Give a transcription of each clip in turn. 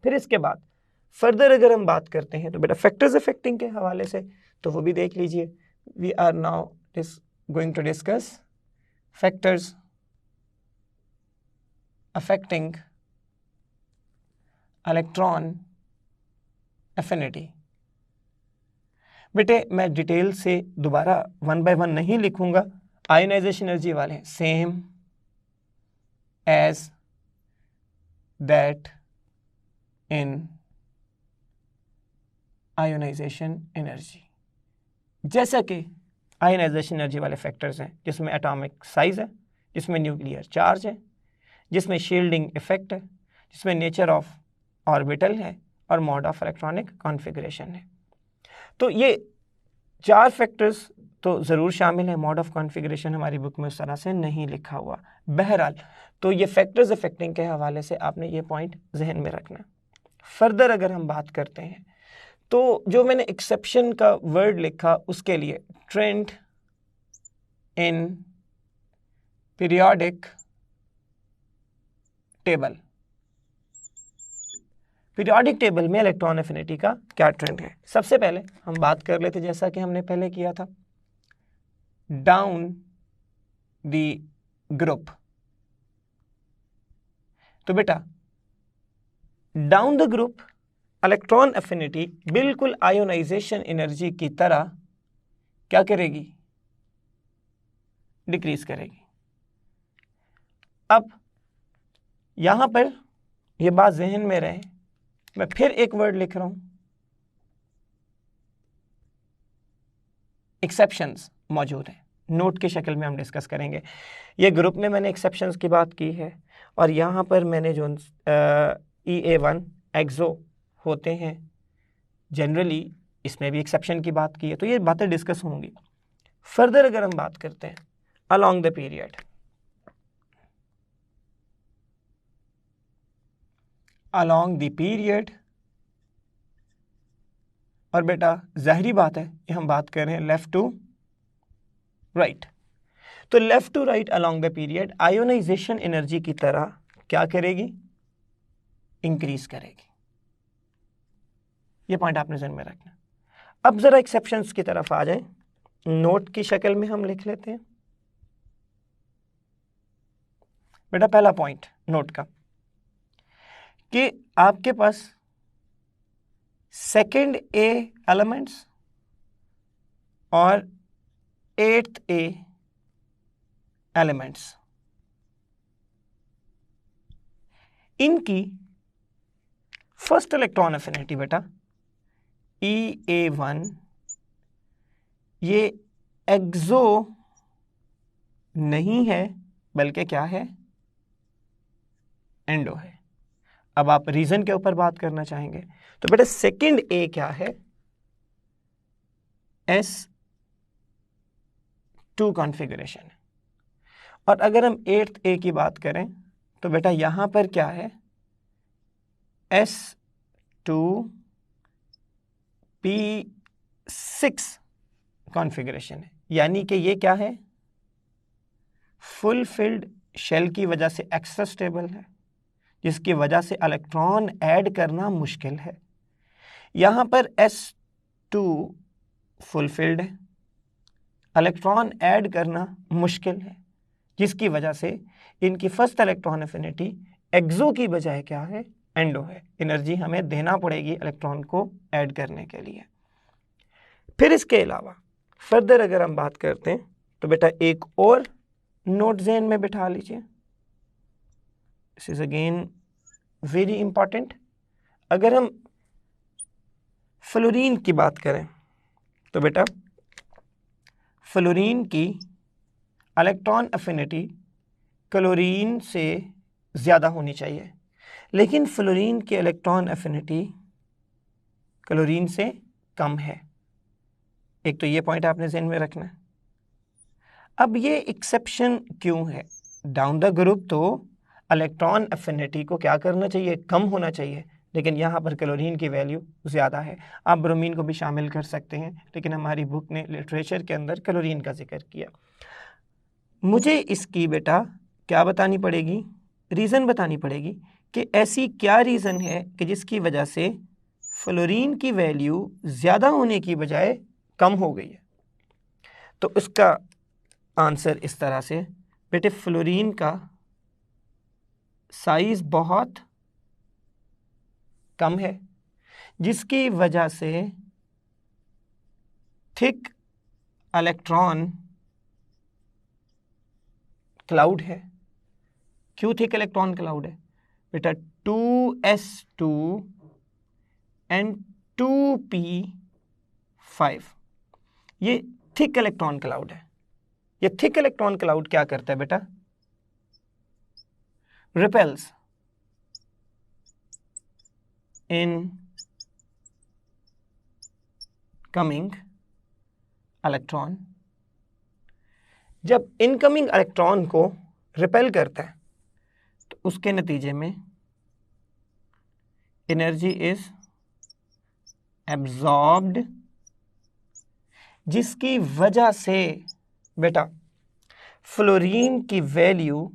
फिर इसके बाद फर्दर अगर हम बात करते हैं तो बेटा फैक्टर्स अफेक्टिंग के हवाले से तो वो भी देख लीजिए। We are now going to discuss factors affecting electron affinity. बेटे मैं डिटेल से दोबारा वन बाय वन नहीं लिखूंगा, आयोनाइजेशन एनर्जी वाले same as that in ionization energy. जैसा कि आयोनाइजेशन एनर्जी वाले फैक्टर्स हैं जिसमें एटॉमिक साइज है, जिसमें न्यूक्लियर चार्ज है, जिसमें शील्डिंग इफेक्ट है, जिसमें नेचर ऑफ ऑर्बिटल है और मोड ऑफ इलेक्ट्रॉनिक कॉन्फ़िगरेशन है। तो ये 4 फैक्टर्स तो ज़रूर शामिल है। मोड ऑफ कॉन्फ़िगरेशन हमारी बुक में उस तरह से नहीं लिखा हुआ। बहरहाल तो ये फैक्टर्स अफेक्टिंग के हवाले से आपने ये पॉइंट जहन में रखना। फर्दर अगर हम बात करते हैं तो जो मैंने एक्सेप्शन का वर्ड लिखा उसके लिए trend in periodic table, periodic table में इलेक्ट्रॉन एफिनिटी का क्या ट्रेंड है। सबसे पहले हम बात कर लेते जैसा कि हमने पहले किया था, डाउन द ग्रुप। तो बेटा down the group electron affinity बिल्कुल आयोनाइजेशन एनर्जी की तरह क्या करेगी, डिक्रीज करेगी। अब यहां पर यह बात जहन में रहे, मैं फिर एक वर्ड लिख रहा हूं, एक्सेप्शंस मौजूद है, नोट की शक्ल में हम डिस्कस करेंगे। ये ग्रुप में मैंने एक्सेप्शंस की बात की है और यहां पर मैंने जो EA1 एक्सो होते हैं जनरली इसमें भी एक्सेप्शन की बात की है, तो ये बातें डिस्कस होंगी। फर्दर अगर हम बात करते हैं along the period, along the period, और बेटा जाहिरी बात है ये हम बात कर रहे हैं लेफ्ट टू राइट, तो left to right along the period ionization energy की तरह क्या करेगी, इंक्रीज करेगी। ये पॉइंट आपने ध्यान में रखना। अब जरा एक्सेप्शंस की तरफ आ जाएं, नोट की शक्ल में हम लिख लेते हैं। बेटा पहला पॉइंट नोट का कि आपके पास सेकंड ए एलिमेंट्स और 8th ए एलिमेंट्स, इनकी फर्स्ट इलेक्ट्रॉन एफिनिटी बेटा EA1 ये एक्सो नहीं है बल्कि क्या है, एंडो है। अब आप रीजन के ऊपर बात करना चाहेंगे तो बेटा सेकंड ए क्या है, S2 कॉन्फ़िगरेशन है। और अगर हम 8th ए की बात करें तो बेटा यहां पर क्या है, S2P6 कॉन्फ़िगरेशन है। यानी कि ये क्या है, फुलफिल्ड शेल की वजह से एक्स्ट्रा स्टेबल है, जिसकी वजह से इलेक्ट्रॉन ऐड करना मुश्किल है। यहां पर S2 फुलफिल्ड है, इलेक्ट्रॉन ऐड करना मुश्किल है, जिसकी वजह से इनकी फर्स्ट इलेक्ट्रॉन एफिनिटी एक्सो की बजाय क्या है, एंडो है। एनर्जी हमें देना पड़ेगी इलेक्ट्रॉन को ऐड करने के लिए। फिर इसके अलावा फर्दर अगर हम बात करते हैं तो बेटा एक और नोट ज़हन में बिठा लीजिए, this is again very important. अगर हम फ्लोरीन की बात करें तो बेटा फ्लोरीन की इलेक्ट्रॉन एफिनिटी क्लोरीन से ज़्यादा होनी चाहिए, लेकिन फ्लोरीन की इलेक्ट्रॉन एफिनिटी क्लोरीन से कम है। एक तो ये पॉइंट आपने ज़हन में रखना है। अब ये एक्सेप्शन क्यों है, डाउन द ग्रुप तो इलेक्ट्रॉन एफिनिटी को क्या करना चाहिए, कम होना चाहिए, लेकिन यहाँ पर क्लोरीन की वैल्यू ज़्यादा है। आप ब्रोमीन को भी शामिल कर सकते हैं, लेकिन हमारी बुक ने लिटरेचर के अंदर क्लोरीन का जिक्र किया। मुझे इसकी बेटा क्या बतानी पड़ेगी, रीज़न बतानी पड़ेगी कि ऐसी क्या रीज़न है कि जिसकी वजह से फ्लोरीन की वैल्यू ज़्यादा होने की बजाय कम हो गई है। तो उसका आंसर इस तरह से, बेटे फ्लोरीन का साइज बहुत कम है जिसकी वजह से थिक इलेक्ट्रॉन क्लाउड है। क्यों थिक इलेक्ट्रॉन क्लाउड है बेटा? 2s2 एंड 2p5 ये थिक इलेक्ट्रॉन क्लाउड है। ये थिक इलेक्ट्रॉन क्लाउड क्या करता है बेटा? Repels incoming electron. जब इनकमिंग इलेक्ट्रॉन को रिपेल करता है तो उसके नतीजे में एनर्जी इज एब्जॉर्ब्ड, जिसकी वजह से बेटा फ्लोरीन की वैल्यू,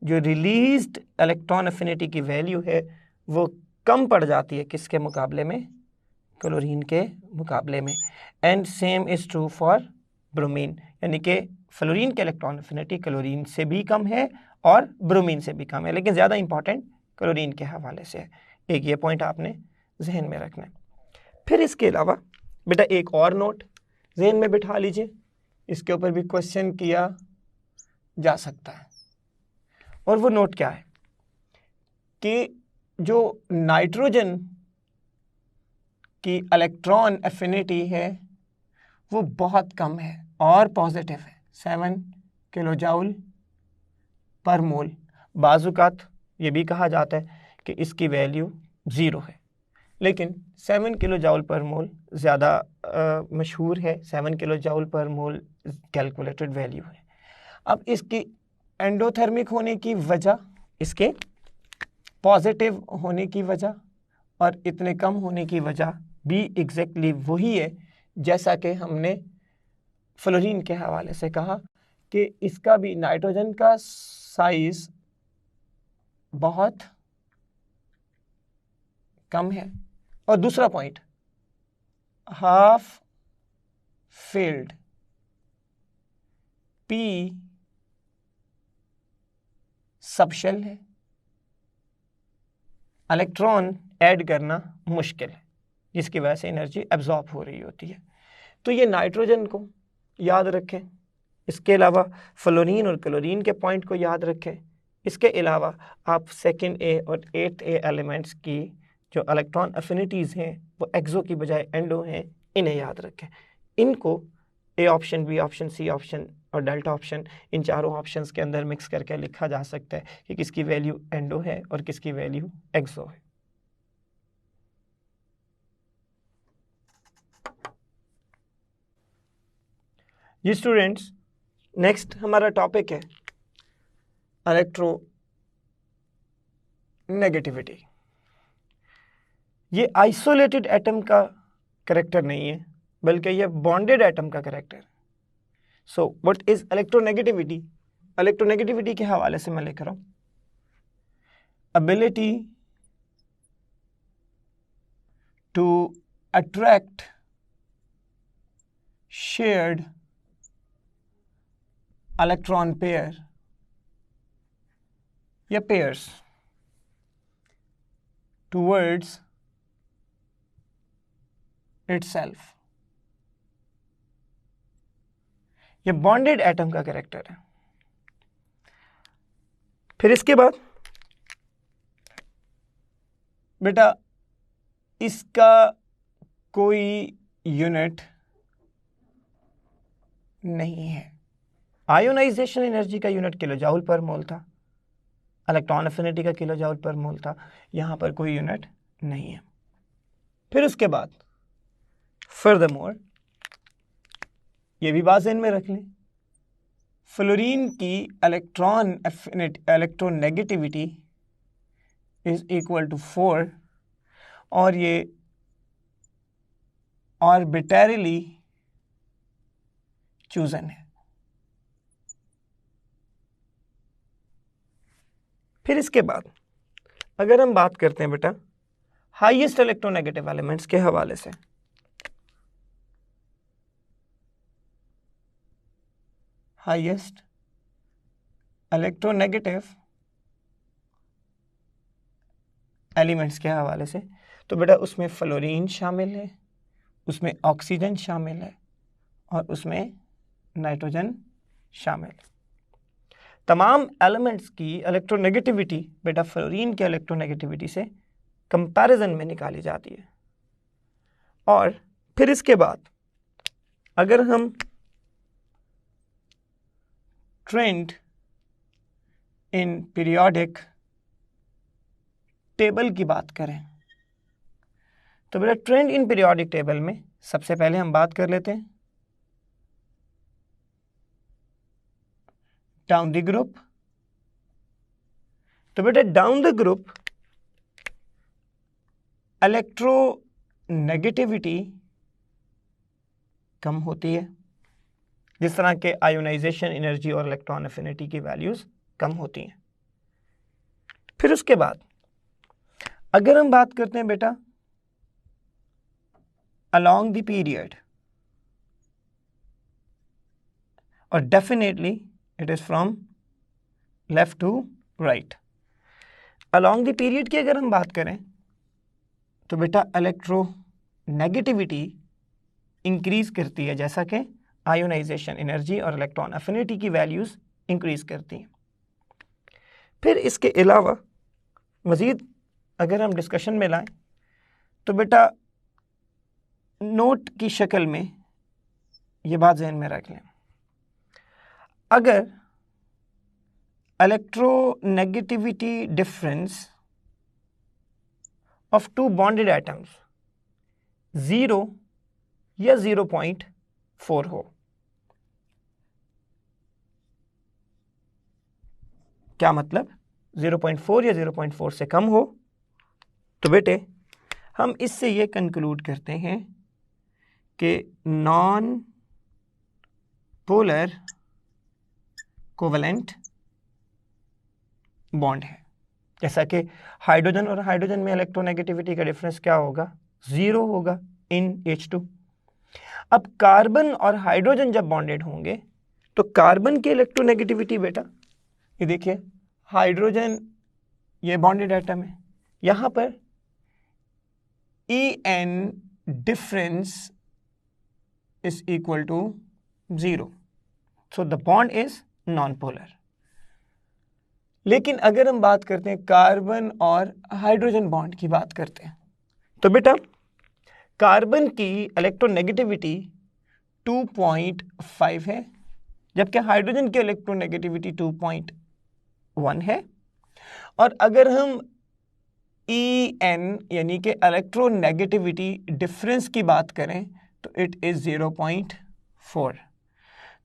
जो रिलीज्ड इलेक्ट्रॉन एफिनिटी की वैल्यू है, वो कम पड़ जाती है किसके मुकाबले में? क्लोरीन के मुकाबले में। And same is true for bromine, यानी कि फ्लोरीन के इलेक्ट्रॉन एफिनिटी क्लोरीन से भी कम है और ब्रोमीन से भी कम है, लेकिन ज़्यादा इंपॉर्टेंट क्लोरीन के हवाले से है। एक ये पॉइंट आपने जहन में रखना है। फिर इसके अलावा बेटा एक और नोट जहन में बिठा लीजिए, इसके ऊपर भी क्वेश्चन किया जा सकता है। और वो नोट क्या है कि जो नाइट्रोजन की इलेक्ट्रॉन एफिनिटी है वो बहुत कम है और पॉजिटिव है, 7 किलो जाउल पर मोल। बाजुकात ये भी कहा जाता है कि इसकी वैल्यू 0 है, लेकिन 7 किलो जाउल पर मोल ज़्यादा मशहूर है। 7 किलो जाउल पर मोल कैलकुलेटेड वैल्यू है। अब इसकी एंडोथर्मिक होने की वजह, इसके पॉजिटिव होने की वजह और इतने कम होने की वजह भी एग्जैक्टली वही है जैसा कि हमने फ्लोरीन के हवाले से कहा कि इसका भी नाइट्रोजन का साइज बहुत कम है। और दूसरा point, half field P subshell है, इलेक्ट्रॉन ऐड करना मुश्किल है, जिसकी वजह से एनर्जी एब्जॉर्ब हो रही होती है। तो ये नाइट्रोजन को याद रखें, इसके अलावा फ्लोरीन और क्लोरीन के पॉइंट को याद रखें। इसके अलावा आप सेकंड ए और 8th ए एलिमेंट्स की जो इलेक्ट्रॉन एफिनिटीज़ हैं वो एक्सो की बजाय एंडो हैं, इन्हें याद रखें। इनको A option, B option, C option और डेल्टा ऑप्शन, इन चारों ऑप्शंस के अंदर मिक्स करके लिखा जा सकता है कि किसकी वैल्यू एंडो है और किसकी वैल्यू एक्सो है। जी स्टूडेंट्स, नेक्स्ट हमारा टॉपिक है इलेक्ट्रोनेगेटिविटी। ये आइसोलेटेड एटम का करैक्टर नहीं है, बल्कि ये बॉन्डेड एटम का character. So what is electronegativity? Electronegativity के हवाले से मैं लिख रहा हूं, ability to attract shared electron pair या पेयर्स towards itself। ये बॉन्डेड एटम का कैरेक्टर है। फिर इसके बाद बेटा इसका कोई यूनिट नहीं है। आयोनाइजेशन एनर्जी का यूनिट किलो जाउल पर मोल था, इलेक्ट्रॉन एफिनिटी का किलो जाउल पर मोल था, यहां पर कोई यूनिट नहीं है। फिर उसके बाद फर्दरमोर ये भी बात ध्यान में रख लें, फ्लोरीन की इलेक्ट्रोनेगेटिविटी इज इक्वल टू 4 और ये आर्बिट्ररीली चूजन है। फिर इसके बाद अगर हम बात करते हैं बेटा हाईएस्ट इलेक्ट्रोनेगेटिव एलिमेंट्स के हवाले से, हाईएस्ट इलेक्ट्रोनेगेटिव एलिमेंट्स के हवाले से, तो बेटा उसमें फ्लोरीन शामिल है, उसमें ऑक्सीजन शामिल है और उसमें नाइट्रोजन शामिल है। तमाम एलिमेंट्स की इलेक्ट्रोनेगेटिविटी बेटा फ्लोरीन के इलेक्ट्रोनेगेटिविटी से कंपैरिजन में निकाली जाती है। और फिर इसके बाद अगर हम ट्रेंड इन पीरियोडिक टेबल की बात करें तो बेटा ट्रेंड इन पीरियोडिक टेबल में सबसे पहले हम बात कर लेते हैं डाउन द ग्रुप। तो बेटा डाउन द ग्रुप इलेक्ट्रोनेगेटिविटी कम होती है, जिस तरह के आयोनाइजेशन एनर्जी और इलेक्ट्रॉन एफिनिटी की वैल्यूज कम होती हैं। फिर उसके बाद अगर हम बात करते हैं बेटा अलोंग द पीरियड, और definitely it is from left to right. Along the period की अगर हम बात करें तो बेटा इलेक्ट्रोनेगेटिविटी इंक्रीज करती है, जैसा कि आयोनाइजेशन एनर्जी और इलेक्ट्रॉन एफिनिटी की वैल्यूज इंक्रीज करती हैं। फिर इसके अलावा मज़ीद अगर हम डिस्कशन में लाएं तो बेटा नोट की शक्ल में ये बात जहन में रख लें, अगर electronegativity difference of two bonded atoms 0 या 0.4 हो, क्या मतलब 0.4 या 0.4 से कम हो, तो बेटे हम इससे ये कंक्लूड करते हैं कि नॉन पोलर कोवेलेंट बॉन्ड है। जैसा कि हाइड्रोजन और हाइड्रोजन में इलेक्ट्रोनेगेटिविटी का डिफरेंस क्या होगा, 0 होगा इन H2। अब कार्बन और हाइड्रोजन जब बॉन्डेड होंगे तो कार्बन की इलेक्ट्रोनेगेटिविटी बेटा ये देखिए, हाइड्रोजन ये बॉन्डेड एटम है, यहां पर En difference is equal to 0, so the bond is non polar. लेकिन अगर हम बात करते हैं कार्बन और हाइड्रोजन बॉन्ड की बात करते हैं तो बेटा कार्बन की इलेक्ट्रोनेगेटिविटी 2.5 है, जबकि हाइड्रोजन की इलेक्ट्रोनेगेटिविटी 2.1 है। और अगर हम En यानी कि इलेक्ट्रोनेगेटिविटी डिफरेंस की बात करें तो इट इज 0.4।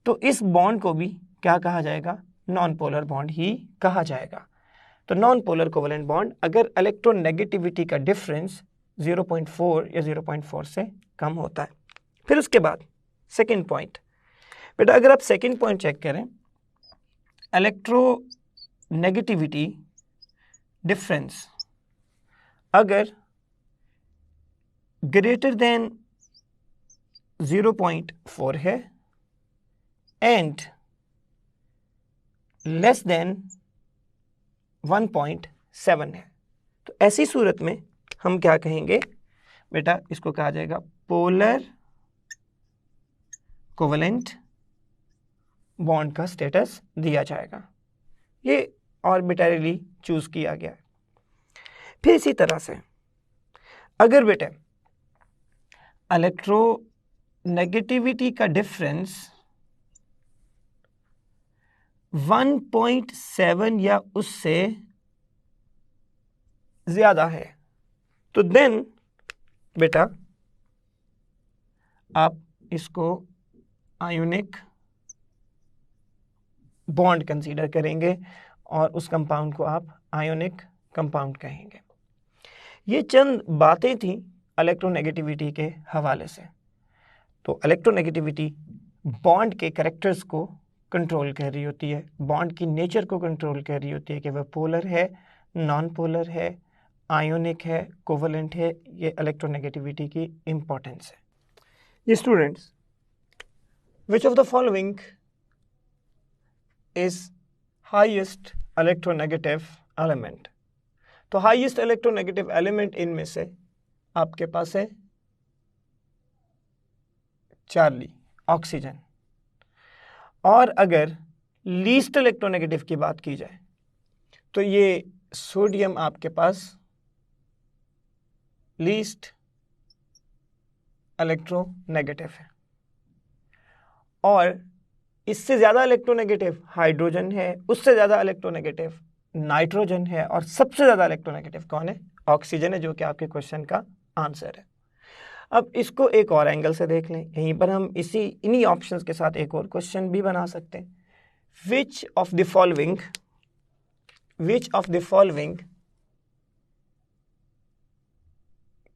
तो इस बॉन्ड को भी क्या कहा जाएगा, नॉन पोलर बॉन्ड ही कहा जाएगा। तो नॉन पोलर कोवेलेंट बॉन्ड अगर इलेक्ट्रोनेगेटिविटी का डिफरेंस 0.4 या 0.4 से कम होता है। फिर उसके बाद सेकंड पॉइंट बेटा, अगर आप सेकंड पॉइंट चेक करें, इलेक्ट्रोनेगेटिविटी डिफरेंस अगर ग्रेटर देन 0.4 है एंड लेस देन 1.7 है, तो ऐसी सूरत में हम क्या कहेंगे बेटा, इसको कहा जाएगा पोलर कोवेलेंट बॉन्ड का स्टेटस दिया जाएगा। ये आर्बिट्रेरीली चूज किया गया है। फिर इसी तरह से अगर बेटा इलेक्ट्रोनेगेटिविटी का डिफरेंस 1.7 या उससे ज्यादा है तो देन बेटा आप इसको आयोनिक बॉन्ड कंसीडर करेंगे और उस कंपाउंड को आप आयोनिक कंपाउंड कहेंगे। ये चंद बातें थी इलेक्ट्रोनेगेटिविटी के हवाले से। तो इलेक्ट्रोनेगेटिविटी बॉन्ड के कैरेक्टर्स को कंट्रोल कर रही होती है, बॉन्ड की नेचर को कंट्रोल कर रही होती है कि वह पोलर है, नॉन पोलर है, आयोनिक है, कोवलेंट है। ये इलेक्ट्रोनेगेटिविटी की इंपॉर्टेंस है। ये students, which of the following is highest electronegative element? तो हाईएस्ट इलेक्ट्रोनेगेटिव एलिमेंट इनमें से आपके पास है चार्ली, ऑक्सीजन। और अगर लीस्ट इलेक्ट्रोनेगेटिव की बात की जाए तो ये सोडियम आपके पास लीस्ट इलेक्ट्रोनेगेटिव है। और इससे ज़्यादा इलेक्ट्रोनेगेटिव हाइड्रोजन है, उससे ज़्यादा इलेक्ट्रोनेगेटिव नाइट्रोजन है, और सबसे ज़्यादा इलेक्ट्रोनेगेटिव कौन है? ऑक्सीजन है, जो कि आपके क्वेश्चन का आंसर है। अब इसको एक और एंगल से देख लें। यहीं पर हम इन्हीं ऑप्शंस के साथ एक और क्वेश्चन भी बना सकते हैं। Which of the following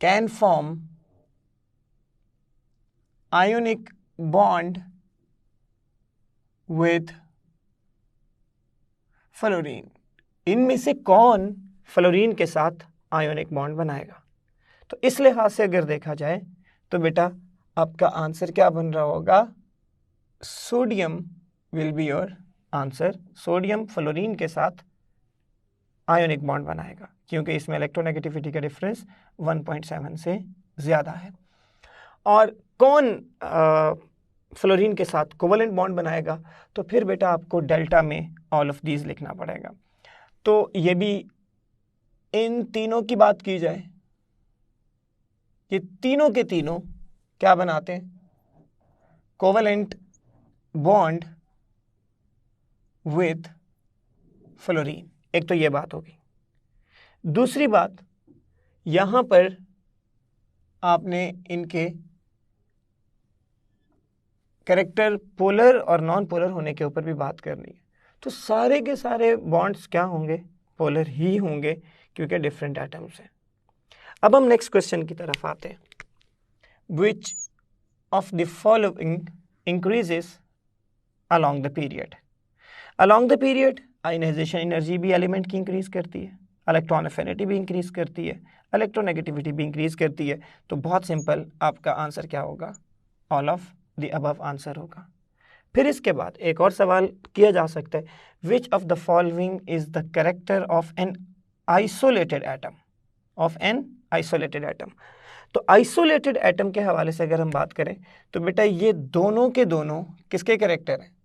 can form ionic bond with fluorine? इनमें से कौन फ्लोरीन के साथ आयोनिक बॉन्ड बनाएगा? तो इस लिहाज से अगर देखा जाए तो बेटा आपका आंसर क्या बन रहा होगा? Sodium will be your answer. Sodium fluorine के साथ आयोनिक बॉन्ड बनाएगा, क्योंकि इसमें इलेक्ट्रोनेगेटिविटी का डिफरेंस 1.7 से ज़्यादा है। और कौन फ्लोरीन के साथ कोवलेंट बॉन्ड बनाएगा? तो फिर बेटा आपको डेल्टा में ऑल ऑफ दीज लिखना पड़ेगा। तो ये भी, इन तीनों की बात की जाए, ये तीनों के तीनों क्या बनाते हैं? Covalent bond with fluorine. एक तो ये बात होगी। दूसरी बात, यहां पर आपने इनके कैरेक्टर पोलर और नॉन पोलर होने के ऊपर भी बात करनी है। तो सारे के सारे बॉन्ड्स क्या होंगे? पोलर ही होंगे, क्योंकि डिफरेंट एटम्स हैं। अब हम नेक्स्ट क्वेश्चन की तरफ आते हैं। Which of the following increases along the period? Along the period ionization energy भी एलिमेंट की इंक्रीज करती है, इलेक्ट्रॉन एफिनिटी भी इंक्रीज करती है, इलेक्ट्रोनेगेटिविटी भी इंक्रीज करती है। तो बहुत सिंपल, आपका आंसर क्या होगा? All of the above answer होगा। फिर इसके बाद एक और सवाल किया जा सकता है, विच of the following is the character of an isolated atom? तो आइसोलेटेड एटम के हवाले से अगर हम बात करें तो बेटा ये दोनों के दोनों किसके कैरेक्टर हैं?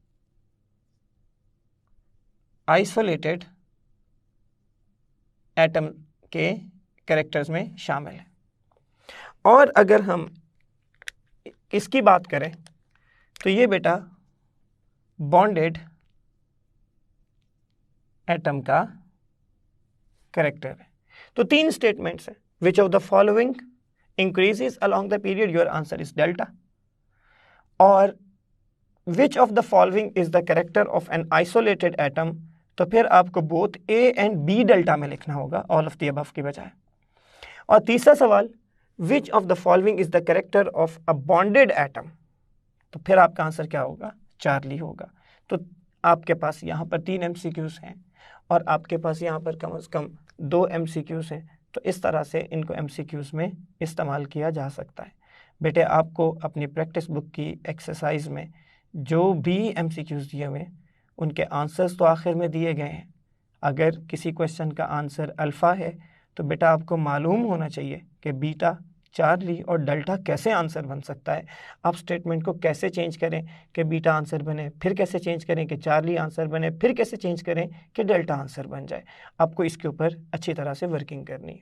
आइसोलेटेड एटम के कैरेक्टर्स में शामिल है। और अगर हम इसकी बात करें तो ये बेटा बॉन्डेड एटम का कैरेक्टर है। तो तीन स्टेटमेंट्स हैं। Which of the following increases along the period? Your answer is delta. और which of the following is the character of an isolated atom? तो फिर आपको both a and b delta में लिखना होगा, ऑल ऑफ द अबव के बजाय। और तीसरा सवाल, विच of the following is the character of a bonded atom? तो फिर आपका आंसर क्या होगा? चार्ली होगा। तो आपके पास यहाँ पर 3 MCQs हैं और आपके पास यहाँ पर कम से कम 2 MCQs हैं। तो इस तरह से इनको MCQs में इस्तेमाल किया जा सकता है। बेटे आपको अपनी प्रैक्टिस बुक की एक्सरसाइज में जो भी MCQs दिए हुए उनके आंसर्स तो आखिर में दिए गए हैं। अगर किसी क्वेश्चन का आंसर अल्फ़ा है तो बेटा आपको मालूम होना चाहिए कि बीटा, चार्ली और डेल्टा कैसे आंसर बन सकता है। आप स्टेटमेंट को कैसे चेंज करें कि बीटा आंसर बने, फिर कैसे चेंज करें कि चार्ली आंसर बने, फिर कैसे चेंज करें कि डेल्टा आंसर बन जाए। आपको इसके ऊपर अच्छी तरह से वर्किंग करनी है।